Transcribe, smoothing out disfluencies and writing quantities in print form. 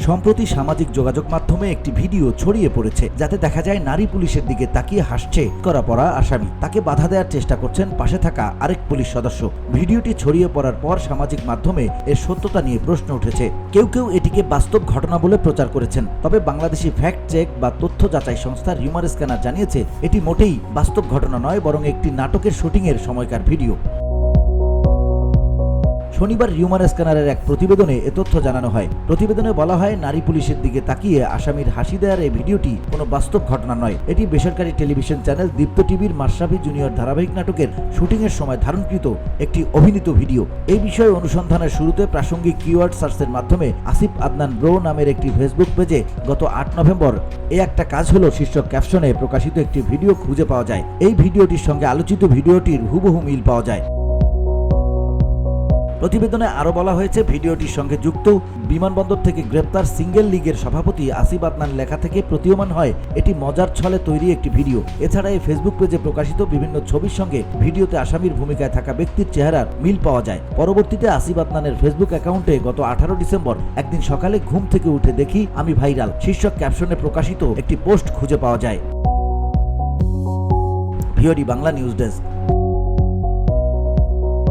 সম্প্রতি সামাজিক যোগাযোগ মাধ্যমে একটি ভিডিও ছড়িয়ে পড়েছে, যাতে দেখা যায় নারী পুলিশের দিকে তাকিয়ে হাসছে করা পড়া আসামি। তাকে বাধা দেওয়ার চেষ্টা করছেন পাশে থাকা আরেক পুলিশ সদস্য। ভিডিওটি ছড়িয়ে পড়ার পর সামাজিক মাধ্যমে এর সত্যতা নিয়ে প্রশ্ন উঠেছে। কেউ কেউ এটিকে বাস্তব ঘটনা বলে প্রচার করেছেন, তবে বাংলাদেশি ফ্যাক্ট চেক বা তথ্য যাচাই সংস্থা রিউমার স্ক্যানার জানিয়েছে এটি মোটেই বাস্তব ঘটনা নয়, বরং একটি নাটকের শুটিংয়ের সময়কার ভিডিও। শনিবার রিউমার স্ক্যানারের এক প্রতিবেদনে এ তথ্য জানানো হয়। প্রতিবেদনে বলা হয়, নারী পুলিশের দিকে তাকিয়ে আসামির হাসি দেওয়ার এই ভিডিওটি কোনো বাস্তব ঘটনা নয়। এটি বেসরকারি টেলিভিশন চ্যানেল দীপ্ত টিভির মাশরাফি জুনিয়র ধারাবাহিক নাটকের শুটিংয়ের সময় ধারণকৃত একটি অভিনীত ভিডিও। এই বিষয়ে অনুসন্ধানের শুরুতে প্রাসঙ্গিক কিওয়ার্ড সার্চের মাধ্যমে আসিফ আদনান ব্রো নামের একটি ফেসবুক পেজে গত 8 নভেম্বর একটা কাজ হলো শীর্ষক ক্যাপশনে প্রকাশিত একটি ভিডিও খুঁজে পাওয়া যায়। এই ভিডিওটির সঙ্গে আলোচিত ভিডিওটির হুবহু মিল পাওয়া যায়। প্রতিবেদনে আরও বলা হয়েছে, ভিডিওটির সঙ্গে যুক্ত বিমানবন্দর থেকে গ্রেপ্তার সিঙ্গেল লীগের সভাপতি আসিফ আদনান লেখা থেকে প্রতীয়মান হয় এটি মজার ছলে তৈরি একটি ভিডিও। এছাড়া এই ফেসবুক পেজে প্রকাশিত বিভিন্ন ছবির সঙ্গে ভিডিওতে আসামির ভূমিকায় থাকা ব্যক্তির চেহারার মিল পাওয়া যায়। পরবর্তীতে আসিফ আদনানের ফেসবুক অ্যাকাউন্টে গত 18 ডিসেম্বর একদিন সকালে ঘুম থেকে উঠে দেখি আমি ভাইরাল শীর্ষক ক্যাপশনে প্রকাশিত একটি পোস্ট খুঁজে পাওয়া যায়। VOD Bangla news desk.